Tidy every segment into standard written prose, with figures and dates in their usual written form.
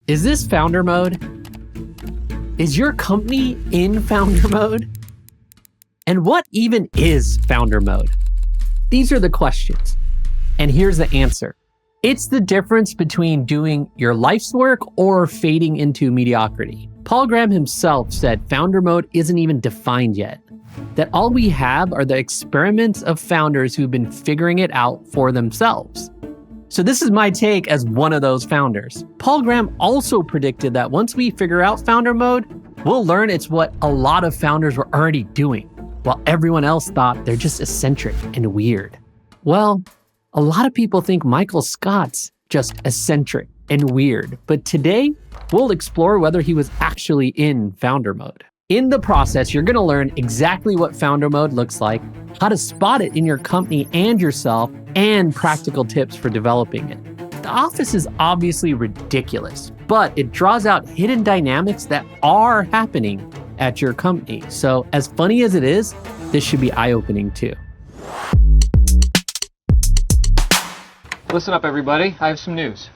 Is this founder mode? Is your company in founder mode? And what even is founder mode? These are the questions. And here's the answer. It's the difference between doing your life's work or fading into mediocrity. Paul Graham himself said founder mode isn't even defined yet, that all we have are the experiments of founders who've been figuring it out for themselves. So this is my take as one of those founders. Paul Graham also predicted that once we figure out founder mode, we'll learn it's what a lot of founders were already doing, while everyone else thought they're just eccentric and weird. Well, a lot of people think Michael Scott's just eccentric and weird, but today we'll explore whether he was actually in founder mode. In the process, you're gonna learn exactly what founder mode looks like, how to spot it in your company and yourself, and practical tips for developing it. The office is obviously ridiculous, but it draws out hidden dynamics that are happening at your company. So as funny as it is, this should be eye-opening too. Listen up, everybody. I have some news.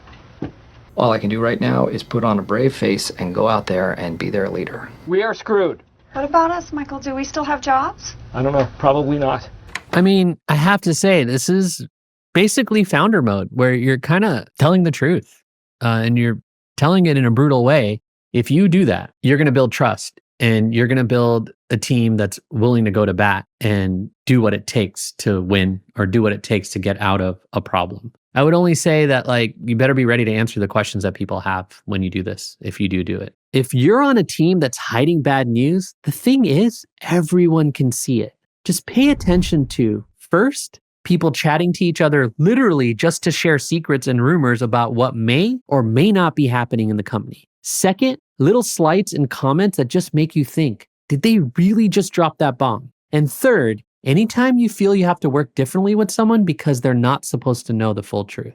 All I can do right now is put on a brave face and go out there and be their leader. We are screwed. What about us, Michael? Do we still have jobs? I don't know. Probably not. I mean, I have to say, this is basically founder mode, where you're kind of telling the truth and you're telling it in a brutal way. If you do that, you're going to build trust and you're going to build a team that's willing to go to bat and do what it takes to win or do what it takes to get out of a problem. I would only say that, like, you better be ready to answer the questions that people have when you do this, if you do it. If you're on a team that's hiding bad news, the thing is, everyone can see it. Just pay attention to, first, people chatting to each other literally just to share secrets and rumors about what may or may not be happening in the company. Second, little slights and comments that just make you think, did they really just drop that bomb? And third, anytime you feel you have to work differently with someone because they're not supposed to know the full truth.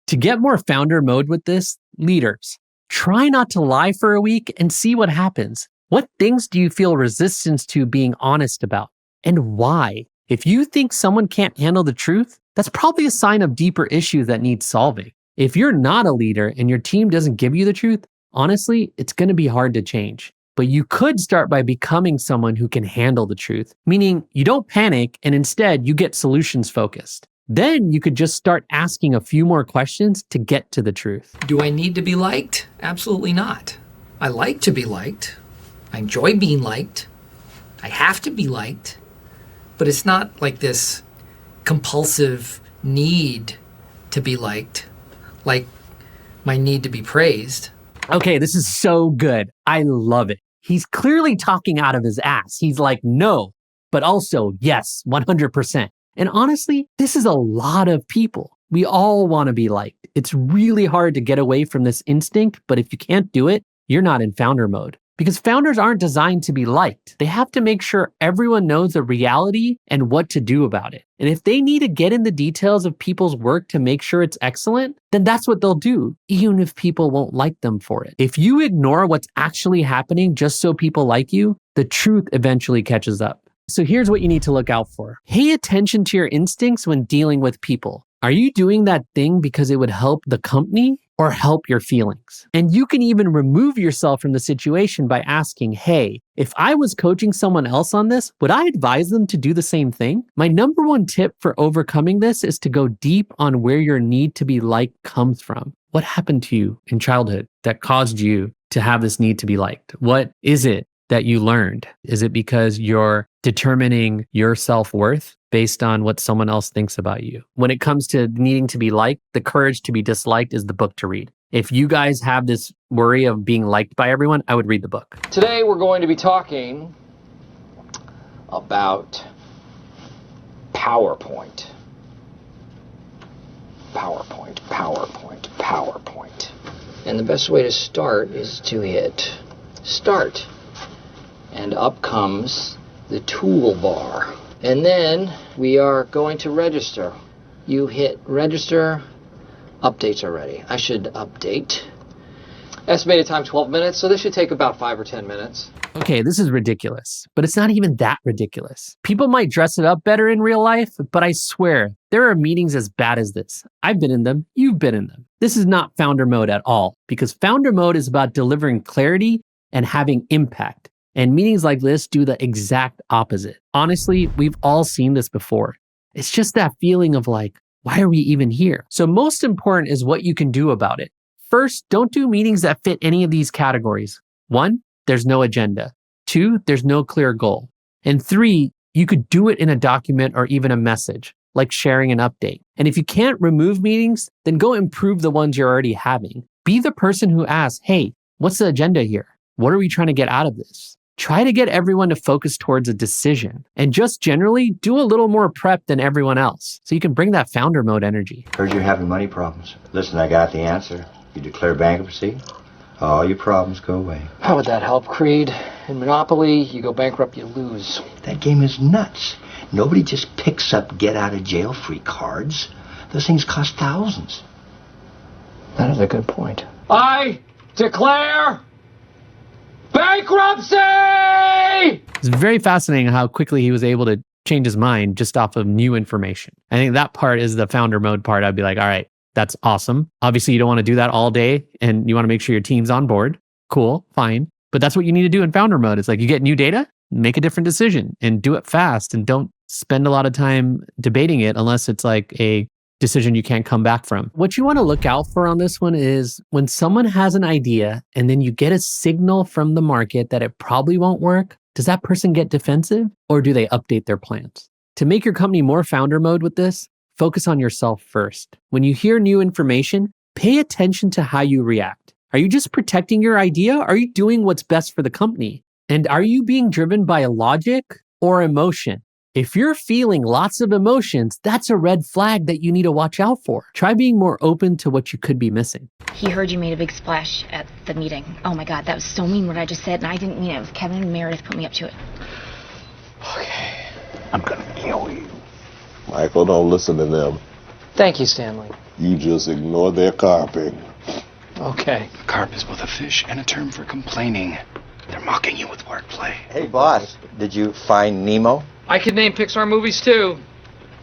To get more founder mode with this, leaders, try not to lie for a week and see what happens. What things do you feel resistance to being honest about? And why? If you think someone can't handle the truth, that's probably a sign of deeper issues that need solving. If you're not a leader and your team doesn't give you the truth, honestly, it's going to be hard to change. But you could start by becoming someone who can handle the truth, meaning you don't panic and instead you get solutions focused. Then you could just start asking a few more questions to get to the truth. Do I need to be liked? Absolutely not. I like to be liked. I enjoy being liked. I have to be liked. But it's not like this compulsive need to be liked, like my need to be praised. Okay, this is so good. I love it. He's clearly talking out of his ass. He's like, no, but also yes, 100%. And honestly, this is a lot of people. We all want to be liked. It's really hard to get away from this instinct, but if you can't do it, you're not in founder mode. Because founders aren't designed to be liked. They have to make sure everyone knows the reality and what to do about it. And if they need to get in the details of people's work to make sure it's excellent, then that's what they'll do, even if people won't like them for it. If you ignore what's actually happening just so people like you, the truth eventually catches up. So here's what you need to look out for. Pay attention to your instincts when dealing with people. Are you doing that thing because it would help the company or help your feelings? And you can even remove yourself from the situation by asking, hey, if I was coaching someone else on this, would I advise them to do the same thing? My number one tip for overcoming this is to go deep on where your need to be liked comes from. What happened to you in childhood that caused you to have this need to be liked? What is it that you learned? Is it because you're determining your self-worth based on what someone else thinks about you? When it comes to needing to be liked, The Courage to be Disliked is the book to read. If you guys have this worry of being liked by everyone, I would read the book. Today we're going to be talking about PowerPoint. PowerPoint, PowerPoint, PowerPoint. And the best way to start is to hit start. And up comes the toolbar. And then we are going to register. You hit register, updates are ready. I should update. Estimated time 12 minutes, so this should take about 5 or 10 minutes. Okay, this is ridiculous, but it's not even that ridiculous. People might dress it up better in real life, but I swear, there are meetings as bad as this. I've been in them, you've been in them. This is not founder mode at all, because founder mode is about delivering clarity and having impact. And meetings like this do the exact opposite. Honestly, we've all seen this before. It's just that feeling of like, why are we even here? So most important is what you can do about it. First, don't do meetings that fit any of these categories. 1, there's no agenda. 2, there's no clear goal. And 3, you could do it in a document or even a message, like sharing an update. And if you can't remove meetings, then go improve the ones you're already having. Be the person who asks, hey, what's the agenda here? What are we trying to get out of this? Try to get everyone to focus towards a decision, and just generally do a little more prep than everyone else so you can bring that founder mode energy. Heard you're having money problems. Listen, I got the answer. You declare bankruptcy, all your problems go away. How would that help, Creed? In Monopoly, you go bankrupt, you lose. That game is nuts. Nobody just picks up get-out-of-jail-free cards. Those things cost thousands. That is a good point. I declare bankruptcy! It's very fascinating how quickly he was able to change his mind just off of new information. I think that part is the founder mode part. I'd be like, all right, that's awesome. Obviously, you don't want to do that all day and you want to make sure your team's on board. Cool, fine. But that's what you need to do in founder mode. It's like you get new data, make a different decision and do it fast, and don't spend a lot of time debating it unless it's like a decision you can't come back from. What you want to look out for on this one is when someone has an idea and then you get a signal from the market that it probably won't work, does that person get defensive or do they update their plans? To make your company more founder mode with this, focus on yourself first. When you hear new information, pay attention to how you react. Are you just protecting your idea? Are you doing what's best for the company? And are you being driven by logic or emotion? If you're feeling lots of emotions, that's a red flag that you need to watch out for. Try being more open to what you could be missing. He heard you made a big splash at the meeting. Oh my God, that was so mean what I just said, and I didn't mean it. It was Kevin and Meredith put me up to it. Okay, I'm gonna kill you. Michael, don't listen to them. Thank you, Stanley. You just ignore their carping. Okay. Carp is both a fish and a term for complaining. They're mocking you with wordplay. Hey, boss, did you find Nemo? I could name Pixar movies too.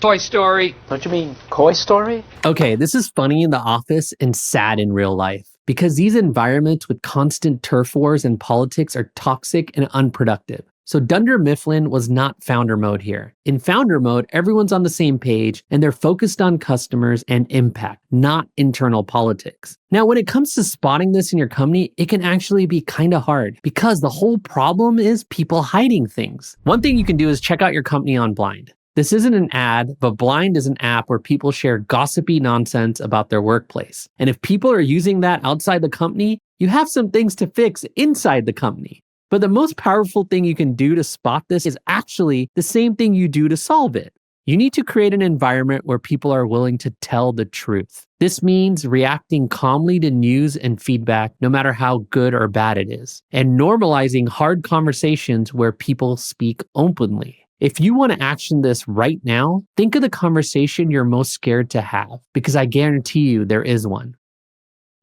Toy Story. Don't you mean Koi Story? Okay, this is funny in the office and sad in real life because these environments with constant turf wars and politics are toxic and unproductive. So Dunder Mifflin was not founder mode here. In founder mode, everyone's on the same page and they're focused on customers and impact, not internal politics. Now, when it comes to spotting this in your company, it can actually be kind of hard because the whole problem is people hiding things. One thing you can do is check out your company on Blind. This isn't an ad, but Blind is an app where people share gossipy nonsense about their workplace. And if people are using that outside the company, you have some things to fix inside the company. But the most powerful thing you can do to spot this is actually the same thing you do to solve it. You need to create an environment where people are willing to tell the truth. This means reacting calmly to news and feedback, no matter how good or bad it is, and normalizing hard conversations where people speak openly. If you want to action this right now, think of the conversation you're most scared to have, because I guarantee you there is one.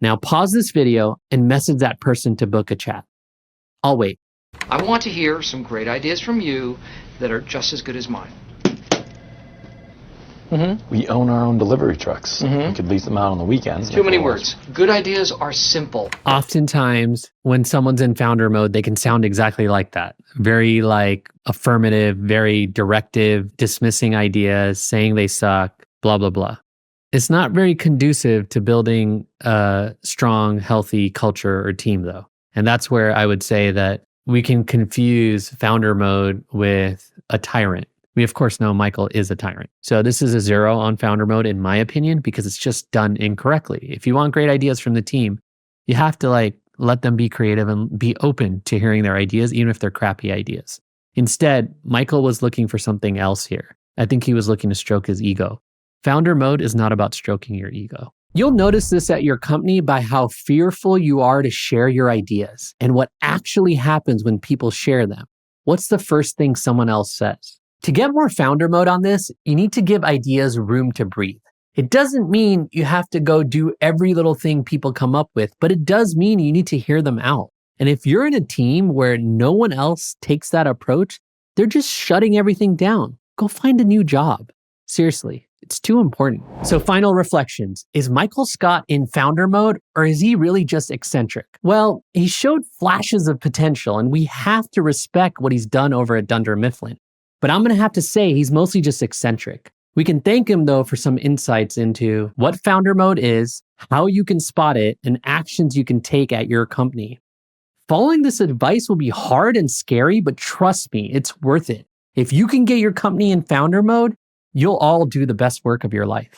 Now pause this video and message that person to book a chat. I'll wait. I want to hear some great ideas from you that are just as good as mine. We own our own delivery trucks. Mhm. We could lease them out on the weekends. Too many words. Good ideas are simple. Oftentimes, when someone's in founder mode, they can sound exactly like that. Very like affirmative, very directive, dismissing ideas, saying they suck, blah, blah, blah. It's not very conducive to building a strong, healthy culture or team, though. And that's where I would say that we can confuse founder mode with a tyrant. We, of course, know Michael is a tyrant. So this is a 0 on founder mode, in my opinion, because it's just done incorrectly. If you want great ideas from the team, you have to let them be creative and be open to hearing their ideas, even if they're crappy ideas. Instead, Michael was looking for something else here. I think he was looking to stroke his ego. Founder mode is not about stroking your ego. You'll notice this at your company by how fearful you are to share your ideas and what actually happens when people share them. What's the first thing someone else says? To get more founder mode on this, you need to give ideas room to breathe. It doesn't mean you have to go do every little thing people come up with, but it does mean you need to hear them out. And if you're in a team where no one else takes that approach, they're just shutting everything down. Go find a new job. Seriously, It's too important. So final reflections. Is Michael Scott in founder mode, or is he really just eccentric? Well, he showed flashes of potential, and we have to respect what he's done over at Dunder Mifflin. But I'm going to have to say he's mostly just eccentric. We can thank him, though, for some insights into what founder mode is, how you can spot it, and actions you can take at your company. Following this advice will be hard and scary, but trust me, it's worth it. If you can get your company in founder mode, you'll all do the best work of your life.